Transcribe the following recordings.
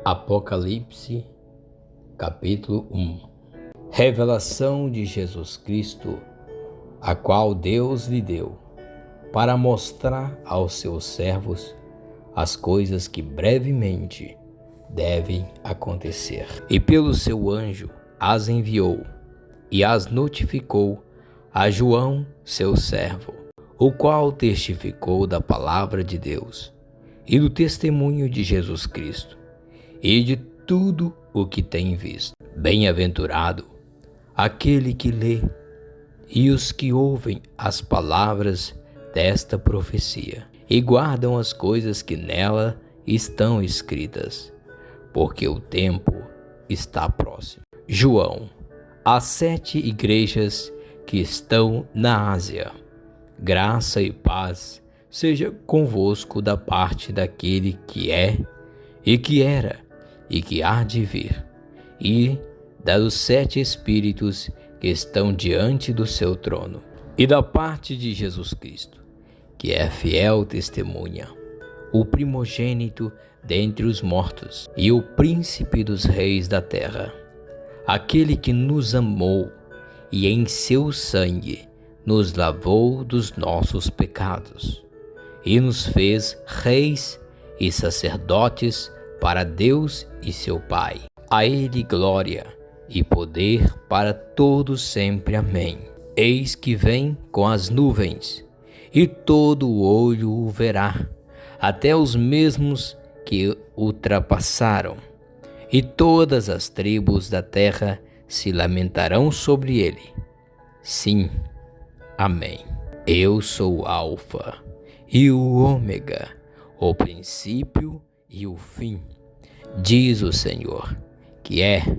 Apocalipse, capítulo 1. Revelação de Jesus Cristo, a qual Deus lhe deu, para mostrar aos seus servos as coisas que brevemente devem acontecer. E pelo seu anjo as enviou e as notificou a João, seu servo, o qual testificou da palavra de Deus e do testemunho de Jesus Cristo e de tudo o que tem visto. Bem-aventurado aquele que lê e os que ouvem as palavras desta profecia e guardam as coisas que nela estão escritas, porque o tempo está próximo. João, às 7 igrejas que estão na Ásia, graça e paz seja convosco da parte daquele que é, e que era, e que há de vir, e dos 7 Espíritos que estão diante do seu trono, e da parte de Jesus Cristo, que é fiel testemunha, o primogênito dentre os mortos, e o príncipe dos reis da terra, aquele que nos amou, e em seu sangue nos lavou dos nossos pecados, e nos fez reis e sacerdotes para Deus e seu Pai. A ele glória e poder para todos sempre. Amém. Eis que vem com as nuvens, e todo o olho o verá, até os mesmos que ultrapassaram, e todas as tribos da terra se lamentarão sobre ele. Sim, amém. Eu sou o Alfa e o Ômega, o princípio e o fim, diz o Senhor, que é,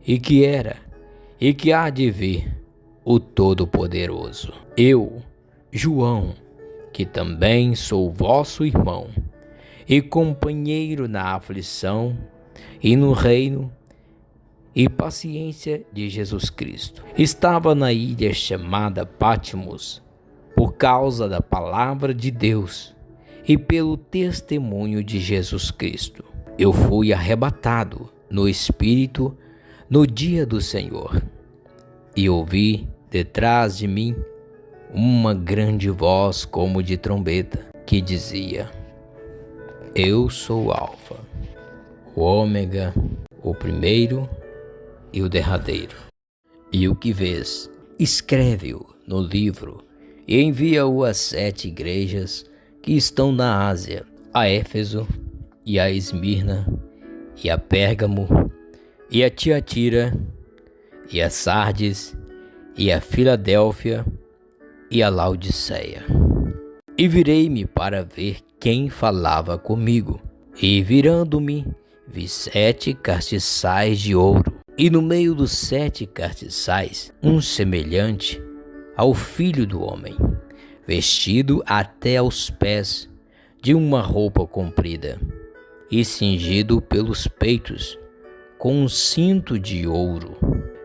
e que era, e que há de vir, o Todo-Poderoso. Eu, João, que também sou vosso irmão, e companheiro na aflição, e no reino e paciência de Jesus Cristo, estava na ilha chamada Patmos, por causa da palavra de Deus e pelo testemunho de Jesus Cristo. Eu fui arrebatado no Espírito no dia do Senhor, e ouvi detrás de mim uma grande voz como de trombeta, que dizia: Eu sou o Alfa, o Ômega, o primeiro e o derradeiro. E o que vês, escreve-o no livro e envia-o às 7 igrejas que estão na Ásia, a Éfeso e a Esmirna e a Pérgamo e a Tiatira e a Sardes e a Filadélfia e a Laodiceia. E virei-me para ver quem falava comigo, e virando-me vi 7 castiçais de ouro, e no meio dos 7 castiçais um semelhante ao Filho do Homem, vestido até aos pés de uma roupa comprida, e cingido pelos peitos com um cinto de ouro,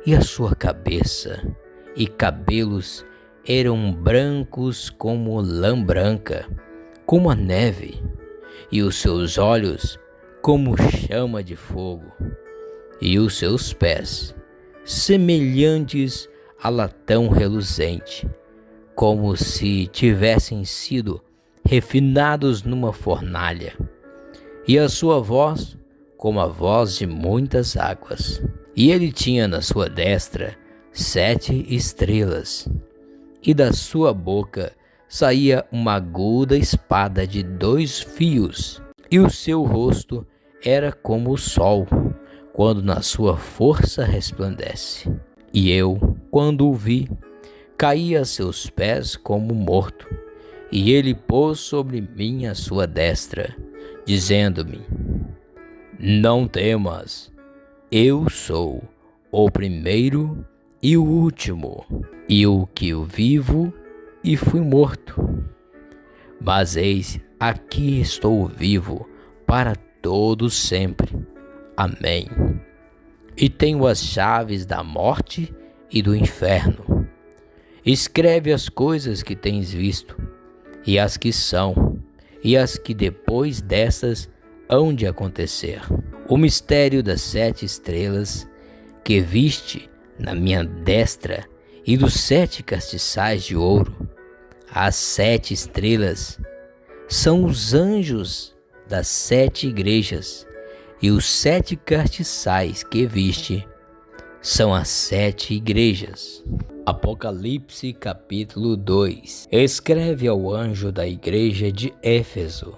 e a sua cabeça e cabelos eram brancos como lã branca, como a neve, e os seus olhos como chama de fogo, e os seus pés semelhantes a latão reluzente, como se tivessem sido refinados numa fornalha, e a sua voz como a voz de muitas águas. E ele tinha na sua destra 7 estrelas, e da sua boca saía uma aguda espada de 2 fios, e o seu rosto era como o sol, quando na sua força resplandece. E eu, quando o vi, caí a seus pés como morto, e ele pôs sobre mim a sua destra, dizendo-me: Não temas, eu sou o primeiro e o último, e o que vivo e fui morto. Mas eis, aqui estou vivo para todos sempre. Amém. E tenho as chaves da morte e do inferno. Escreve as coisas que tens visto, e as que são, e as que depois dessas hão de acontecer. o mistério das 7 estrelas que viste na minha destra e dos 7 castiçais de ouro. As 7 estrelas são os anjos das 7 igrejas, e os 7 castiçais que viste são as 7 igrejas. Apocalipse capítulo 2. Escreve ao anjo da igreja de Éfeso: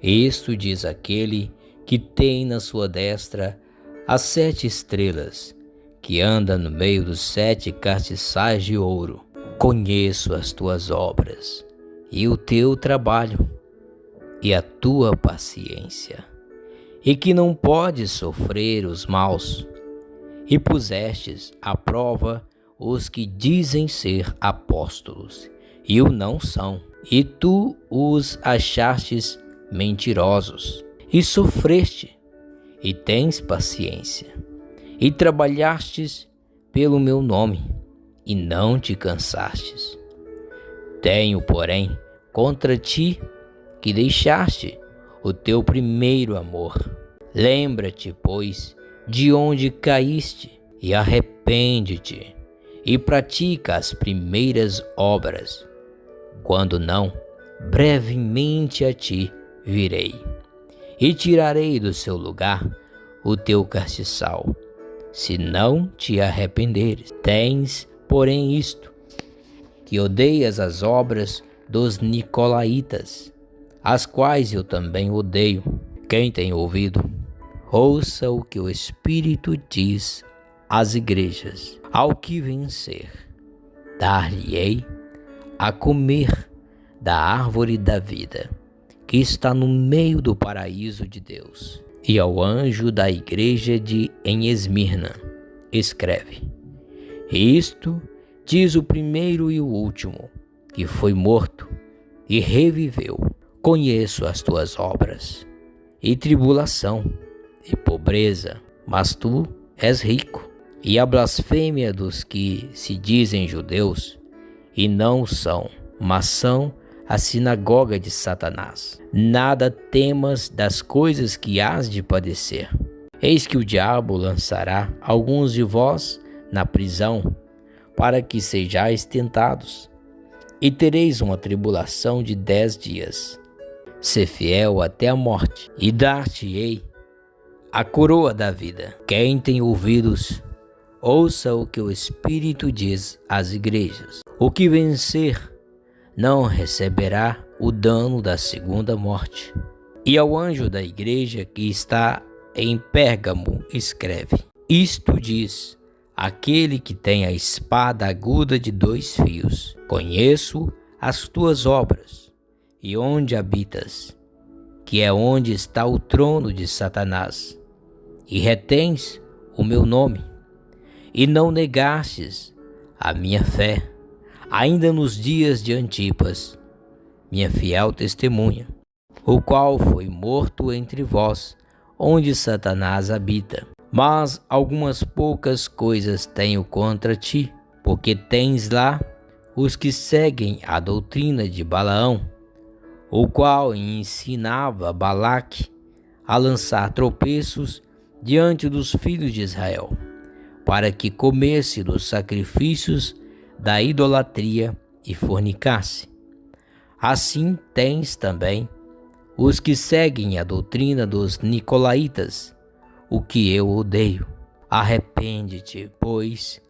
isto diz aquele que tem na sua destra as 7 estrelas, que anda no meio dos 7 castiçais de ouro. Conheço as tuas obras, e o teu trabalho, e a tua paciência, e que não podes sofrer os maus, e pusestes à prova os que dizem ser apóstolos, e o não são, e tu os achastes mentirosos, e sofreste, e tens paciência, e trabalhastes pelo meu nome, e não te cansastes. Tenho, porém, contra ti que deixaste o teu primeiro amor. Lembra-te, pois, de onde caíste, e arrepende-te, e pratica as primeiras obras. Quando não, brevemente a ti virei, e tirarei do seu lugar o teu castiçal, se não te arrependeres. Tens, porém, isto, que odeias as obras dos nicolaítas, as quais eu também odeio. Quem tem ouvido, ouça o que o Espírito diz às igrejas. Ao que vencer, dar-lhe-ei a comer da árvore da vida, que está no meio do paraíso de Deus. E ao anjo da igreja em Esmirna, escreve: isto diz o primeiro e o último, que foi morto e reviveu. Conheço as tuas obras, e tribulação, e pobreza, mas tu és rico. E a blasfêmia dos que se dizem judeus, e não são, mas são a sinagoga de Satanás. Nada temas das coisas que hás de padecer. Eis que o diabo lançará alguns de vós na prisão, para que sejais tentados, e tereis uma tribulação de 10 dias. Sê fiel até a morte, e dar-te-ei a coroa da vida. Quem tem ouvidos, ouça o que o Espírito diz às igrejas. O que vencer não receberá o dano da segunda morte. E ao anjo da igreja que está em Pérgamo escreve: isto diz aquele que tem a espada aguda de 2 fios. Conheço as tuas obras, e onde habitas, que é onde está o trono de Satanás, e retens o meu nome, e não negastes a minha fé, ainda nos dias de Antipas, minha fiel testemunha, o qual foi morto entre vós, onde Satanás habita. Mas algumas poucas coisas tenho contra ti, porque tens lá os que seguem a doutrina de Balaão, o qual ensinava Balaque a lançar tropeços diante dos filhos de Israel, para que comesse dos sacrifícios da idolatria e fornicasse. Assim tens também os que seguem a doutrina dos nicolaítas, o que eu odeio. Arrepende-te, pois,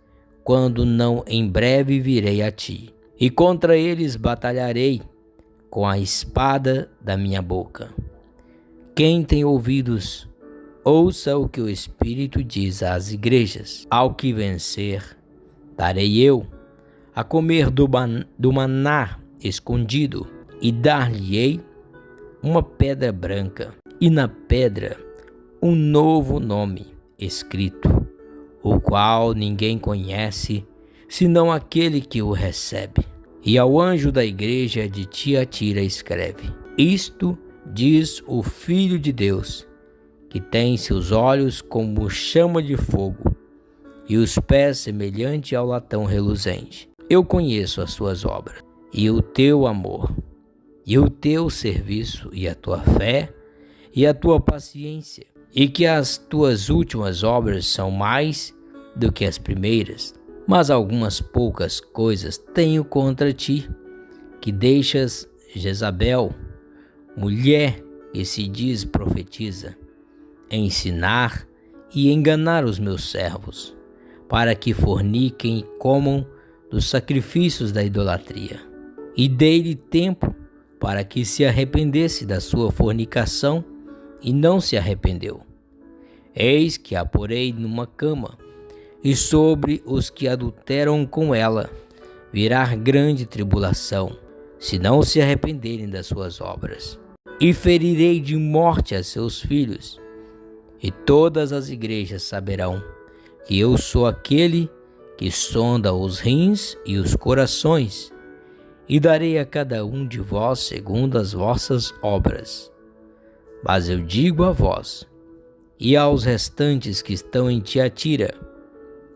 quando não em breve virei a ti, e contra eles batalharei com a espada da minha boca. Quem tem ouvidos, ouça o que o Espírito diz às igrejas. Ao que vencer, darei eu a comer do maná escondido, e dar-lhe-ei uma pedra branca, e na pedra um novo nome escrito, o qual ninguém conhece, senão aquele que o recebe. E ao anjo da igreja de Tiatira escreve: isto diz o Filho de Deus, que tem seus olhos como chama de fogo, e os pés semelhante ao latão reluzente. Eu conheço as tuas obras, e o teu amor, e o teu serviço, e a tua fé, e a tua paciência, e que as tuas últimas obras são mais do que as primeiras. Mas algumas poucas coisas tenho contra ti, que deixas Jezabel, mulher que se diz profetiza, ensinar e enganar os meus servos, para que forniquem e comam dos sacrifícios da idolatria. E dei-lhe tempo para que se arrependesse da sua fornicação, e não se arrependeu. Eis que a porei numa cama, e sobre os que adulteram com ela virá grande tribulação, se não se arrependerem das suas obras. E ferirei de morte a seus filhos, e todas as igrejas saberão que eu sou aquele que sonda os rins e os corações, e darei a cada um de vós segundo as vossas obras. Mas eu digo a vós, e aos restantes que estão em Tiatira,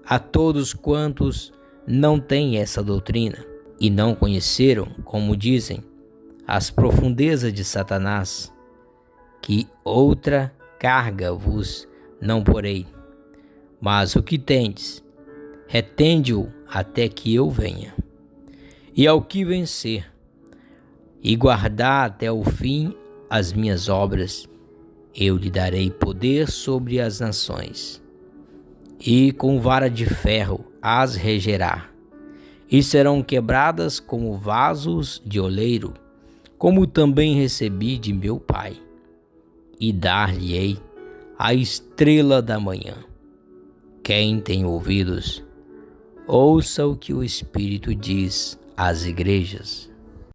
a todos quantos não têm essa doutrina, e não conheceram, como dizem, as profundezas de Satanás, que outra carga vos não porei, mas o que tendes, retende-o até que eu venha. E ao que vencer, e guardar até o fim as minhas obras, eu lhe darei poder sobre as nações, e com vara de ferro as regerá, e serão quebradas como vasos de oleiro, como também recebi de meu Pai, e dar-lhe-ei a estrela da manhã. Quem tem ouvidos, ouça o que o Espírito diz às igrejas.